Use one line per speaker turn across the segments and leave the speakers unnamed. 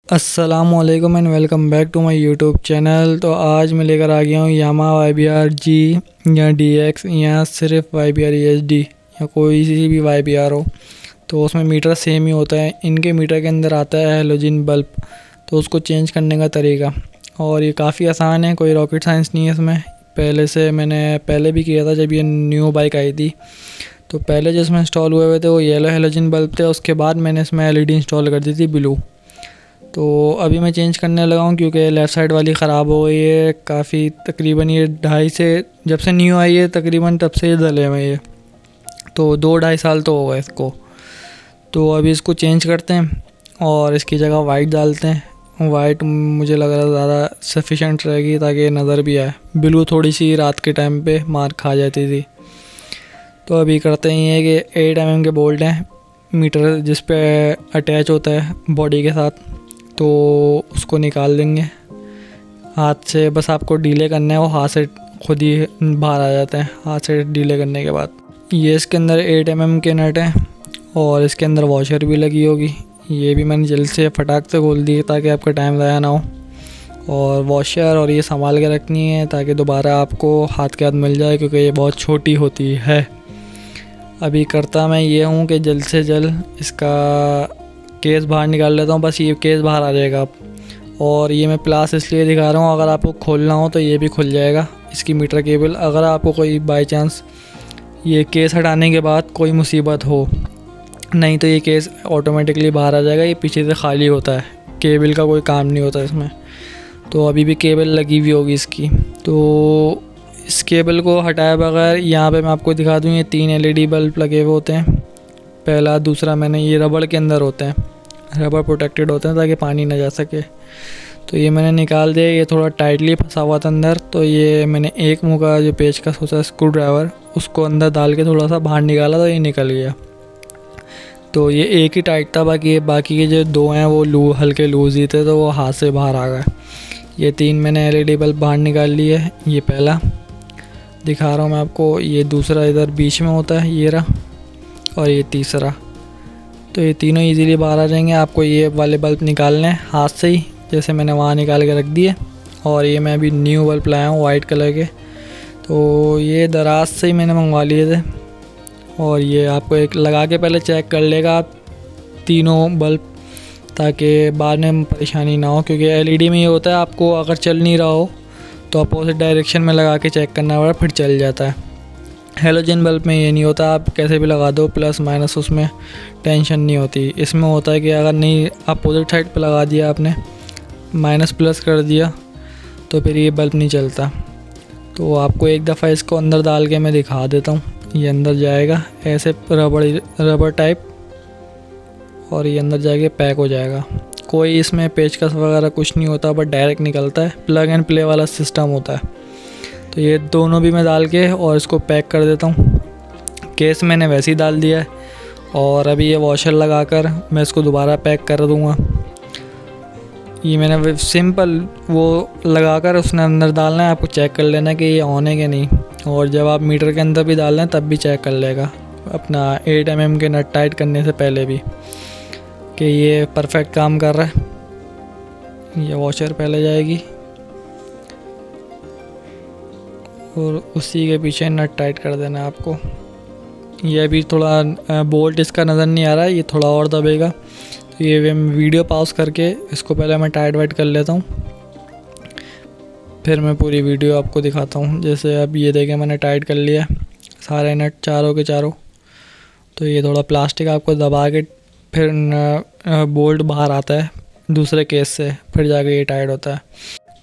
अस्सलामुअलैकुम and welcome back to my YouTube channel. तो आज मैं लेकर आ गया हूँ यामाहा YBR G या DX या सिर्फ YBR EHD या कोई सी भी YBR हो, तो उसमें मीटर सेम ही होता है। इनके मीटर के अंदर आता है हेलोजन बल्ब, तो उसको चेंज करने का तरीका, और ये काफ़ी आसान है, कोई रॉकेट साइंस नहीं है इसमें। मैंने पहले भी किया था जब ये न्यू बाइक आई थी। तो पहले जो इसमें इंस्टॉल हुए थे वो येलो हेलोजन बल्ब थे, उसके बाद मैंने इसमें LED इंस्टॉल कर दी थी ब्लू। तो अभी मैं चेंज करने लगा हूँ क्योंकि लेफ़्ट साइड वाली ख़राब हो गई है काफ़ी। तकरीबन ये 2.5 से जब से न्यू आई है तकरीबन तब से ये डले हुए ये, तो 2-2.5 साल तो हो गए इसको। तो अभी इसको चेंज करते हैं और इसकी जगह वाइट डालते हैं। वाइट मुझे लग रहा है ज़्यादा सफिशेंट रहेगी ताकि नज़र भी आए। ब्लू थोड़ी सी रात के टाइम पे मार खा जाती थी। तो अभी करते हैं ये कि 8 mm के बोल्ट हैं मीटर जिस पे अटैच होता है बॉडी के साथ, तो उसको निकाल देंगे हाथ से। बस आपको डीले करना है, वो हाथ से खुद ही बाहर आ जाते हैं हाथ से डीले करने के बाद। ये इसके अंदर 8 mm के नट हैं और इसके अंदर वॉशर भी लगी होगी। ये भी मैंने जल्द से फटाक से खोल दी ताकि आपका टाइम ज़ाया ना हो। और वॉशर और ये संभाल के रखनी है ताकि दोबारा आपको हाथ के हाथ मिल जाए, क्योंकि ये बहुत छोटी होती है। अभी करता मैं ये हूँ कि जल्द से जल्द इसका केस बाहर निकाल लेता हूँ। बस ये केस बाहर आ जाएगा अब। और ये मैं प्लास इसलिए दिखा रहा हूँ, अगर आपको खोलना हो तो ये भी खुल जाएगा इसकी मीटर केबल। अगर आपको कोई बाय चांस ये केस हटाने के बाद कोई मुसीबत हो, नहीं तो ये केस ऑटोमेटिकली बाहर आ जाएगा। ये पीछे से खाली होता है, केबल का कोई काम नहीं होता इसमें। तो अभी भी केबल लगी हुई होगी इसकी। तो इस केबल को हटाए बगैर यहाँ पे मैं आपको दिखा दूँ, ये 3 LED बल्ब लगे हुए होते हैं। पहला, दूसरा मैंने ये रबड़ के अंदर होते हैं, रबड़ प्रोटेक्टेड होते हैं ताकि पानी ना जा सके। तो ये मैंने निकाल दिया, ये थोड़ा टाइटली फंसा हुआ था अंदर। तो ये मैंने एक मुँह का जो पेचकस होता है स्क्रू ड्राइवर, उसको अंदर डाल के थोड़ा सा बाहर निकाला तो ये निकल गया। तो ये एक ही टाइट था, बाकी के जो 2 हैं वो हल्के लूज़ ही थे, तो वो हाथ से बाहर आ गए। ये 3 मैंने LED बल्ब बाहर निकाल लिए। ये पहला दिखा रहा हूँ मैं आपको, ये दूसरा इधर बीच में होता है ये रहा, और ये तीसरा। तो ये तीनों इजीली बाहर आ जाएंगे। आपको ये वाले बल्ब निकालने हैं हाथ से ही, जैसे मैंने वहाँ निकाल के रख दिए। और ये मैं अभी न्यू बल्ब लाया हूँ वाइट कलर के, तो ये दराज से ही मैंने मंगवा लिए थे। और ये आपको एक लगा के पहले चेक कर लेगा आप तीनों बल्ब, ताकि बाद में परेशानी ना हो। क्योंकि LED में ये होता है, आपको अगर चल नहीं रहा हो तो अपोजिट डायरेक्शन में लगा के चेक करना पड़ा, फिर चल जाता है। हेलोजन बल्ब में ये नहीं होता, आप कैसे भी लगा दो प्लस माइनस, उसमें टेंशन नहीं होती। इसमें होता है कि अगर नहीं अपोजिट साइड पे लगा दिया आपने, माइनस प्लस कर दिया, तो फिर ये बल्ब नहीं चलता। तो आपको एक दफ़ा इसको अंदर डाल के मैं दिखा देता हूँ। ये अंदर जाएगा ऐसे रबड़ टाइप, और ये अंदर जाके पैक हो जाएगा। कोई इसमें पेचकस वगैरह कुछ नहीं होता, बट डायरेक्ट निकलता है, प्लग एंड प्ले वाला सिस्टम होता है। तो ये दोनों भी मैं डाल के और इसको पैक कर देता हूँ। केस मैंने वैसे ही डाल दिया है, और अभी ये वॉशर लगाकर मैं इसको दोबारा पैक कर दूँगा। ये मैंने सिंपल वो लगाकर उसने अंदर डालना है, आपको चेक कर लेना है कि ये ऑन है कि नहीं। और जब आप मीटर के अंदर भी डाल रहे हैं तब भी चेक कर लेगा अपना 8 mm के नट टाइट करने से पहले भी, कि ये परफेक्ट काम कर रहा है। ये वॉशर पहले जाएगी और उसी के पीछे नट टाइट कर देना है आपको। ये अभी थोड़ा बोल्ट इसका नज़र नहीं आ रहा है, ये थोड़ा और दबेगा। तो ये मैं वीडियो पॉज करके इसको पहले मैं टाइट वाइट कर लेता हूँ, फिर मैं पूरी वीडियो आपको दिखाता हूँ। जैसे अब ये देखें मैंने टाइट कर लिया सारे नट चारों के चारों। तो ये थोड़ा प्लास्टिक आपको दबा के फिर बोल्ट बाहर आता है दूसरे केस से, फिर जाके ये टाइट होता है।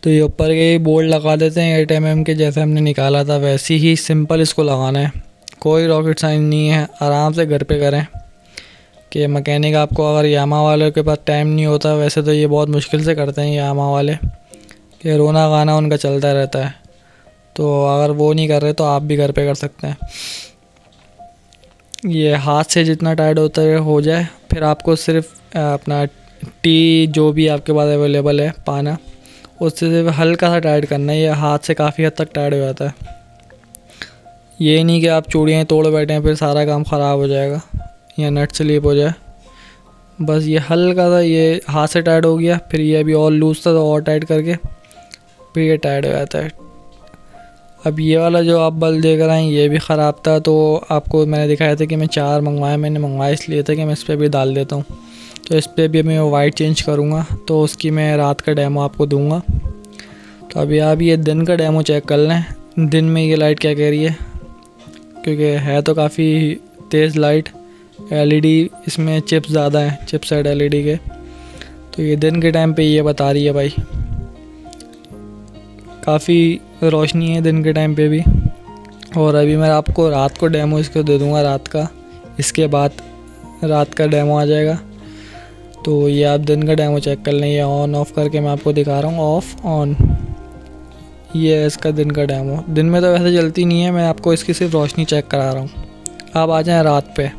तो ये ऊपर के बोल्ट लगा देते हैं 8 mm के, जैसे हमने निकाला था वैसे ही सिंपल इसको लगाना है। कोई रॉकेट साइंस नहीं है, आराम से घर पे करें। कि मैकेनिक आपको, अगर यामाहा वालों के पास टाइम नहीं होता, वैसे तो ये बहुत मुश्किल से करते हैं यामाहा वाले, कि रोना गाना उनका चलता रहता है। तो अगर वो नहीं कर रहे तो आप भी घर पे कर सकते हैं। ये हाथ से जितना टाइट होता है हो जाए, फिर आपको सिर्फ अपना टी जो भी आपके पास अवेलेबल है पाना, उससे सिर्फ हल्का सा टाइट करना है। ये हाथ से काफ़ी हद तक टाइट हो जाता है। ये नहीं कि आप चूड़ियाँ तोड़ बैठे हैं फिर सारा काम ख़राब हो जाएगा या नट स्लिप हो जाए। बस ये हल्का सा ये हाथ से टाइट हो गया, फिर ये अभी और लूज़ था तो और टाइट करके फिर ये टाइट हो जाता है। अब ये वाला जो आप बल्ब देख रहे हैं ये भी ख़राब था, तो आपको मैंने दिखाया था कि मैं 4 मंगवाया, मैंने मंगवाया इसलिए था कि मैं इस पर भी डाल देता हूँ। तो इस पर भी मैं वाइट चेंज करूँगा, तो उसकी मैं रात का डेमो आपको दूँगा। तो अभी आप ये दिन का डेमो चेक कर लें, दिन में ये लाइट क्या कह रही है, क्योंकि है तो काफ़ी तेज़ लाइट। एलईडी इसमें चिप्स ज़्यादा हैं, चिपसेट एलईडी के। तो ये दिन के टाइम पे ये बता रही है भाई, काफ़ी रोशनी है दिन के टाइम पे भी। और अभी मैं आपको रात को डेमो इसको दे दूँगा रात का, इसके बाद रात का डेमो आ जाएगा। तो ये आप दिन का डेमो चेक कर लें, ये ऑन ऑफ करके मैं आपको दिखा रहा हूँ, ऑफ ऑन। ये है इसका दिन का डेमो। दिन में तो वैसे चलती नहीं है, मैं आपको इसकी सिर्फ रोशनी चेक करा रहा हूँ। आप आ जाएँ रात पे।